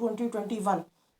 2021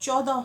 14,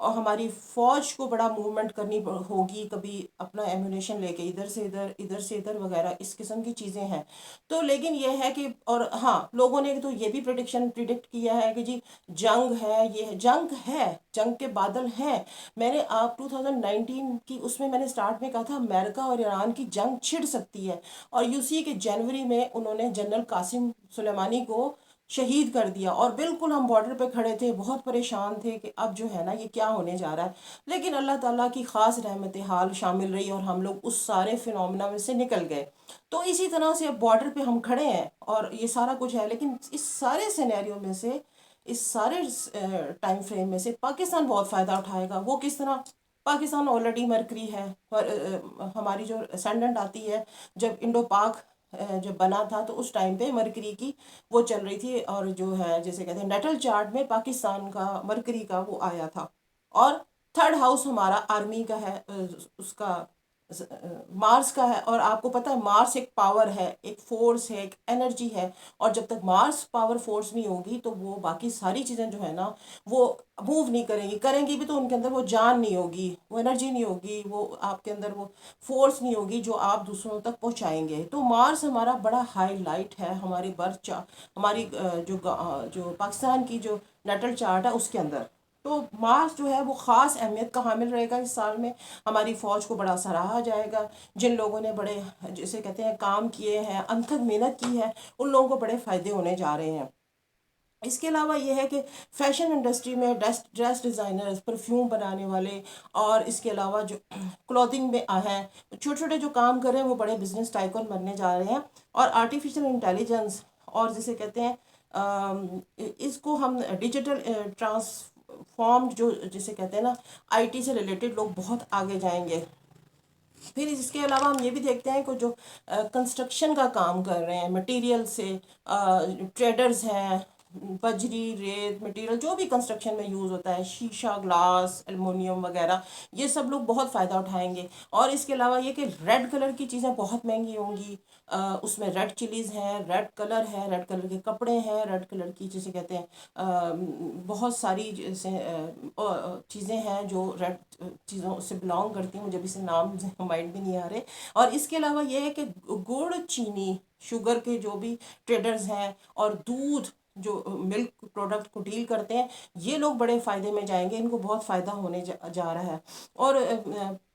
اور ہماری فوج کو بڑا موومنٹ کرنی ہوگی، کبھی اپنا ایمونیشن لے کے ادھر سے ادھر ادھر سے ادھر وغیرہ، اس قسم کی چیزیں ہیں۔ تو لیکن یہ ہے کہ، اور ہاں لوگوں نے تو یہ بھی پریڈکٹ کیا ہے کہ جی جنگ ہے، یہ ہے، جنگ کے بادل ہیں۔ میں نے آپ 2019 کی اس میں نے سٹارٹ میں کہا تھا امریکہ اور ایران کی جنگ چھڑ سکتی ہے، اور اسی کے جنوری میں انہوں نے جنرل قاسم سلیمانی کو شہید کر دیا، اور بالکل ہم بارڈر پہ کھڑے تھے، بہت پریشان تھے کہ اب جو ہے نا یہ کیا ہونے جا رہا ہے، لیکن اللہ تعالیٰ کی خاص رحمت حال شامل رہی اور ہم لوگ اس سارے فنومنا میں سے نکل گئے۔ تو اسی طرح سے اب بارڈر پہ ہم کھڑے ہیں اور یہ سارا کچھ ہے، لیکن اس سارے سینیریو میں سے، اس سارے ٹائم فریم میں سے پاکستان بہت فائدہ اٹھائے گا۔ وہ کس طرح؟ پاکستان آلریڈی مرکری ہے، ہماری جو اسینڈنٹ آتی ہے، جب انڈو پاک جب بنا تھا تو اس ٹائم پہ مرکری کی وہ چل رہی تھی، اور جو ہے جیسے کہتے ہیں نیٹل چارٹ میں پاکستان کا مرکری کا وہ آیا تھا۔ اور تھرڈ ہاؤس ہمارا آرمی کا ہے، اس کا مارس کا ہے، اور آپ کو پتہ ہے مارس ایک پاور ہے، ایک فورس ہے، ایک انرجی ہے، اور جب تک مارس پاور فورس نہیں ہوگی تو وہ باقی ساری چیزیں جو ہے نا وہ موو نہیں کریں گی بھی تو ان کے اندر وہ جان نہیں ہوگی، وہ انرجی نہیں ہوگی، وہ آپ کے اندر وہ فورس نہیں ہوگی جو آپ دوسروں تک پہنچائیں گے۔ تو مارس ہمارا بڑا ہائی لائٹ ہے ہماری ہماری جو پاکستان کی جو نیٹل چارٹ ہے اس کے اندر۔ تو مارس جو ہے وہ خاص اہمیت کا حامل رہے گا اس سال میں، ہماری فوج کو بڑا سراہا جائے گا، جن لوگوں نے بڑے جیسے کہتے ہیں کام کیے ہیں، انتھک محنت کی ہے، ان لوگوں کو بڑے فائدے ہونے جا رہے ہیں۔ اس کے علاوہ یہ ہے کہ فیشن انڈسٹری میں ڈریس ڈیزائنرز، پرفیوم بنانے والے، اور اس کے علاوہ جو کلودنگ میں ہیں، چھوٹے چھوٹے جو کام کر رہے ہیں وہ بڑے بزنس ٹائکون بننے جا رہے ہیں۔ اور آرٹیفیشل انٹیلیجنس، اور جسے کہتے ہیں اس کو ہم ڈیجیٹل ٹرانسفارم، جو جسے کہتے ہیں نا آئی ٹی سے ریلیٹڈ لوگ بہت آگے جائیں گے۔ پھر اس کے علاوہ ہم یہ بھی دیکھتے ہیں کہ جو کنسٹرکشن کا کام کر رہے ہیں مٹیریل سے، ٹریڈرز ہیں، بجری، ریت، مٹیریل جو بھی کنسٹرکشن میں یوز ہوتا ہے، شیشہ، گلاس، ایلومینیم وغیرہ، یہ سب لوگ بہت فائدہ اٹھائیں گے۔ اور اس کے علاوہ یہ کہ ریڈ کلر کی چیزیں بہت مہنگی ہوں گی، اس میں ریڈ چلیز ہیں، ریڈ کلر ہے، ریڈ کلر کے کپڑے ہیں، ریڈ کلر کی جسے کہتے ہیں بہت ساری جیسے چیزیں ہیں جو ریڈ چیزوں سے بلانگ کرتی ہیں، مجھے ابھی سے نام مائنڈ میں نہیں آ رہے۔ اور اس کے علاوہ یہ ہے کہ گڑ، چینی، شوگر کے جو بھی ٹریڈرز ہیں، اور دودھ جو ملک پروڈکٹ کو ڈیل کرتے ہیں، یہ لوگ بڑے فائدے میں جائیں گے، ان کو بہت فائدہ ہونے جا رہا ہے۔ اور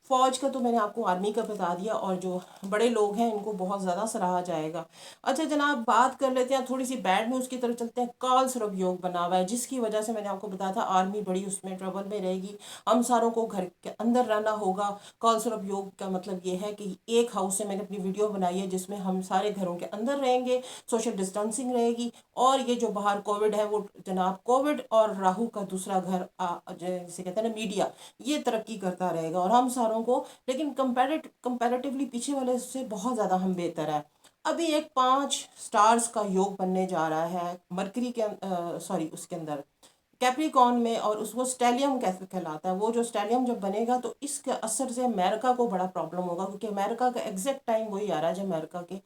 فوج کا تو میں نے آپ کو آرمی کا بتا دیا، اور جو بڑے لوگ ہیں ان کو بہت زیادہ سراہا جائے گا۔ اچھا جناب، بات کر لیتے ہیں تھوڑی سی بیڈ نیوز کی طرف چلتے ہیں۔ کال سرب یوگ بنا ہوا ہے، جس کی وجہ سے میں نے آپ کو بتایا تھا آرمی بڑی اس میں ٹربل میں رہے گی، ہم ساروں کو گھر کے اندر رہنا ہوگا۔ کال سرب یوگ کا مطلب یہ ہے کہ ایک ہاؤس سے میں نے اپنی ویڈیو بنائی ہے جس میں ہم سارے گھروں کے اندر رہیں گے، سوشل ڈسٹینسنگ رہے گی، اور یہ جو باہر کووڈ ہے وہ جناب کووڈ اور راہو کا دوسرا گھر جسے کہتے ہیں نا میڈیا، یہ ترقی کرتا رہے گا، اور ہم ساروں کو لیکن کمپیریٹیولی پیچھے والے سے بہت زیادہ ہم بہتر ہے۔ ابھی ایک 5 سٹارز کا یوگ بننے جا رہا ہے مرکری کے سوری اس کے اندر کیپریکون میں، اور اس کو سٹیلیم کیسے کہلاتا ہے، وہ جو سٹیلیم جب بنے گا تو اس کے اثر سے امریکہ کو بڑا پرابلم ہوگا، کیونکہ امریکہ کا ایگزیکٹ ٹائم وہی آ رہا ہے جب امریکہ کے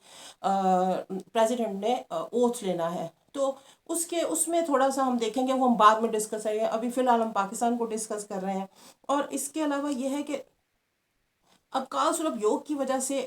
پریزیڈنٹ نے اوتھ لینا ہے۔ تو اس میں تھوڑا سا ہم دیکھیں گے، وہ ہم بعد میں ڈسکس کریں گے، ابھی فی الحال ہم پاکستان کو ڈسکس کر رہے ہیں۔ اور اس کے علاوہ یہ ہے کہ اب کال سرب یوگ کی وجہ سے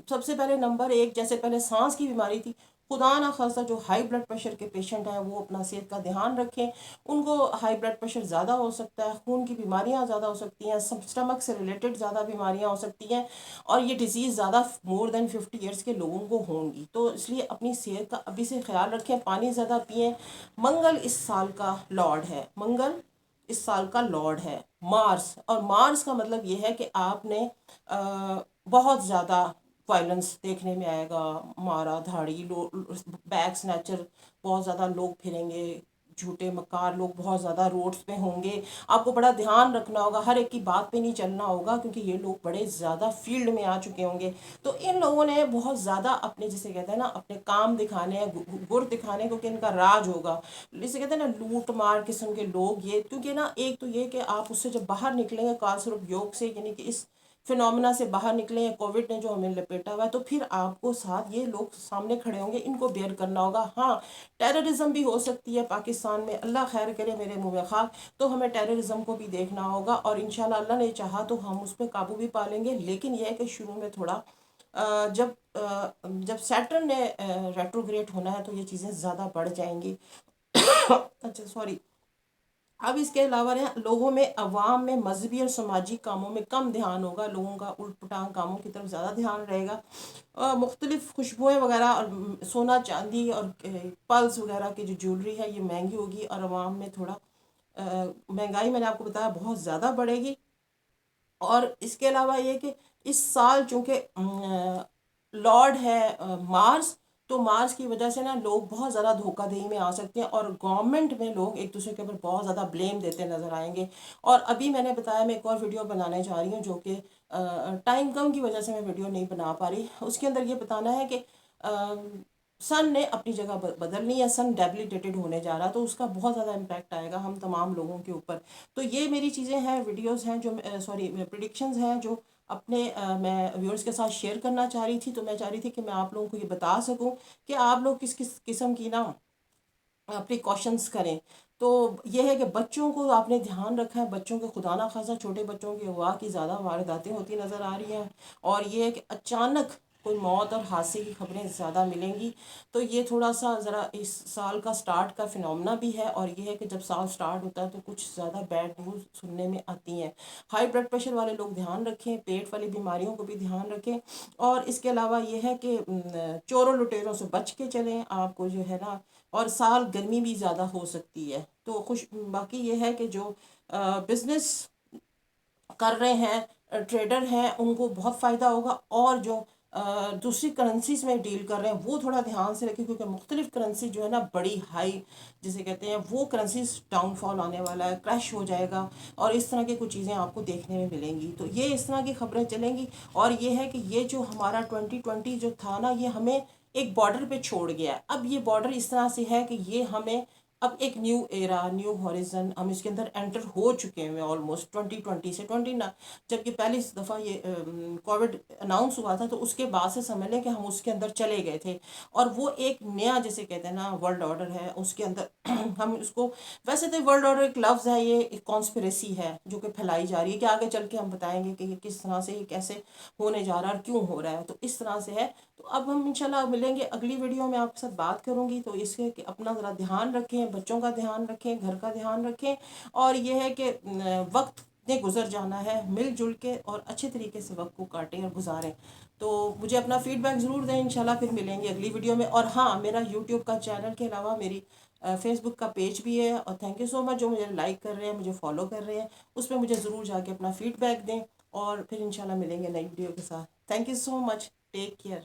سب سے پہلے نمبر ایک، جیسے پہلے سانس کی بیماری تھی، خدا نہ خواستہ جو ہائی بلڈ پریشر کے پیشنٹ ہیں وہ اپنا صحت کا دھیان رکھیں، ان کو ہائی بلڈ پریشر زیادہ ہو سکتا ہے، خون کی بیماریاں زیادہ ہو سکتی ہیں، سٹمک سے ریلیٹڈ زیادہ بیماریاں ہو سکتی ہیں، اور یہ ڈیزیز زیادہ مور دین 50 ایئرس کے لوگوں کو ہوں گی۔ تو اس لیے اپنی صحت کا ابھی سے خیال رکھیں، پانی زیادہ پئیں۔ منگل اس سال کا لارڈ ہے، منگل اس سال کا لارڈ ہے، مارس، اور مارس کا مطلب یہ ہے کہ آپ نے بہت زیادہ وائلنس دیکھنے میں آئے گا، مارا دھاڑی، بیگ سنیچر بہت زیادہ لوگ پھریں گے، جھوٹے مکار لوگ بہت زیادہ روڈز پہ ہوں گے، آپ کو بڑا دھیان رکھنا ہوگا، ہر ایک کی بات پہ نہیں چلنا ہوگا، کیونکہ یہ لوگ بڑے زیادہ فیلڈ میں آ چکے ہوں گے۔ تو ان لوگوں نے بہت زیادہ اپنے جسے کہتے ہیں نا اپنے کام دکھانے ہیں، گر دکھانے، کیونکہ ان کا راج ہوگا، جسے کہتے ہیں نا لوٹ مار قسم کے لوگ، یہ کیونکہ نا ایک تو یہ کہ آپ اس سے جب باہر نکلیں گے کال سرب یوگ سے، یعنی کہ اس فنومنا سے باہر نکلیں، کووڈ نے جو ہمیں لپیٹا ہوا ہے، تو پھر آپ کو ساتھ یہ لوگ سامنے کھڑے ہوں گے، ان کو بیئر کرنا ہوگا۔ ہاں ٹیررزم بھی ہو سکتی ہے پاکستان میں، اللہ خیر کرے میرے منہ میں خاک، تو ہمیں ٹیررزم کو بھی دیکھنا ہوگا، اور انشاءاللہ اللہ نے چاہا تو ہم اس پہ قابو بھی پا لیں گے۔ لیکن یہ ہے کہ شروع میں تھوڑا جب سیٹرن نے ریٹروگریٹ ہونا ہے تو یہ چیزیں زیادہ بڑھ جائیں گی۔ اچھا سوری۔ اب اس کے علاوہ لوگوں میں، عوام میں مذہبی اور سماجی کاموں میں کم دھیان ہوگا، لوگوں کا الٹ پٹانگ کاموں کی طرف زیادہ دھیان رہے گا، مختلف خوشبوئیں وغیرہ اور سونا چاندی اور پلس وغیرہ کی جو جیولری ہے یہ مہنگی ہوگی، اور عوام میں تھوڑا مہنگائی میں نے آپ کو بتایا بہت زیادہ بڑھے گی۔ اور اس کے علاوہ یہ کہ اس سال چونکہ لارڈ ہے مارس، تو مارس کی وجہ سے نا لوگ بہت زیادہ دھوکہ دہی میں آ سکتے ہیں، اور گورنمنٹ میں لوگ ایک دوسرے کے اوپر بہت زیادہ بلیم دیتے نظر آئیں گے۔ اور ابھی میں نے بتایا میں ایک اور ویڈیو بنانے جا رہی ہوں، جو کہ ٹائم کم کی وجہ سے میں ویڈیو نہیں بنا پا رہی، اس کے اندر یہ بتانا ہے کہ سن نے اپنی جگہ بدلنی ہے، سن ڈیبلیٹیٹڈ ہونے جا رہا، تو اس کا بہت زیادہ امپیکٹ آئے گا ہم تمام لوگوں کے اوپر۔ تو یہ میری چیزیں ہیں، ویڈیوز ہیں جو سوری پریڈکشنز ہیں جو اپنے میں ویورز کے ساتھ شیئر کرنا چاہ رہی تھی۔ تو میں چاہ رہی تھی کہ میں آپ لوگوں کو یہ بتا سکوں کہ آپ لوگ کس کس قسم کی نا پریکاشنز کریں۔ تو یہ ہے کہ بچوں کو آپ نے دھیان رکھا ہے، بچوں کے خدا نہ خاصا چھوٹے بچوں کی اغوا کی زیادہ وارداتیں ہوتی نظر آ رہی ہیں، اور یہ ہے کہ اچانک کوئی موت اور حادثے کی خبریں زیادہ ملیں گی۔ تو یہ تھوڑا سا ذرا اس سال کا سٹارٹ کا فنومنا بھی ہے، اور یہ ہے کہ جب سال سٹارٹ ہوتا ہے تو کچھ زیادہ بیڈ نیوز سننے میں آتی ہیں۔ ہائی بلڈ پریشر والے لوگ دھیان رکھیں، پیٹ والی بیماریوں کو بھی دھیان رکھیں، اور اس کے علاوہ یہ ہے کہ چوروں لٹیروں سے بچ کے چلیں آپ کو جو ہے نا، اور سال گرمی بھی زیادہ ہو سکتی ہے۔ تو باقی یہ ہے کہ جو بزنس کر رہے ہیں، ٹریڈر ہیں، ان کو بہت فائدہ ہوگا، اور جو دوسری کرنسیز میں ڈیل کر رہے ہیں وہ تھوڑا دھیان سے رکھیں، کیونکہ مختلف کرنسی جو ہے نا بڑی ہائی جسے کہتے ہیں، وہ کرنسیز ڈاؤن فال آنے والا ہے، کریش ہو جائے گا، اور اس طرح کی کچھ چیزیں آپ کو دیکھنے میں ملیں گی۔ تو یہ اس طرح کی خبریں چلیں گی، اور یہ ہے کہ یہ جو ہمارا 2020 جو تھا نا، یہ ہمیں ایک بارڈر پہ چھوڑ گیا ہے۔ اب یہ بارڈر اس طرح سے ہے کہ یہ ہمیں اب ایک نیو ایرا، نیو ہاریزن ہم اس کے اندر انٹر ہو چکے ہیں آلموسٹ 2020 سے 20 جب یہ پہلی دفعہ یہ کووڈ اناؤنس ہوا تھا، تو اس کے بعد سے سمجھ لیں کہ ہم اس کے اندر چلے گئے تھے، اور وہ ایک نیا جسے کہتے ہیں نا ورلڈ آرڈر ہے، اس کے اندر ہم اس کو، ویسے تو ورلڈ آرڈر ایک لفظ ہے، یہ ایک کانسپریسی ہے جو کہ پھیلائی جا رہی ہے، کہ آگے چل کے ہم بتائیں گے کہ یہ کس طرح سے، یہ کیسے ہونے جا رہا ہے اور کیوں ہو رہا ہے، تو اس طرح سے ہے۔ تو اب ہم انشاءاللہ ملیں گے اگلی ویڈیو میں، آپ کے ساتھ بات کروں گی، تو اس کے کہ اپنا ذرا دھیان رکھیں، بچوں کا دھیان رکھیں، گھر کا دھیان رکھیں، اور یہ ہے کہ وقت نے گزر جانا ہے، مل جل کے اور اچھے طریقے سے وقت کو کاٹیں اور گزاریں۔ تو مجھے اپنا فیڈ بیک ضرور دیں، انشاءاللہ پھر ملیں گے اگلی ویڈیو میں۔ اور ہاں، میرا یوٹیوب کا چینل کے علاوہ میری فیس بک کا پیج بھی ہے، اور تھینک یو سو مچ جو مجھے لائک کر رہے ہیں، مجھے فالو کر رہے ہیں، اس پہ مجھے ضرور جا کے اپنا فیڈ بیک دیں، اور پھر انشاءاللہ ملیں گے نئی ویڈیو کے ساتھ۔ Thank you so much, take care.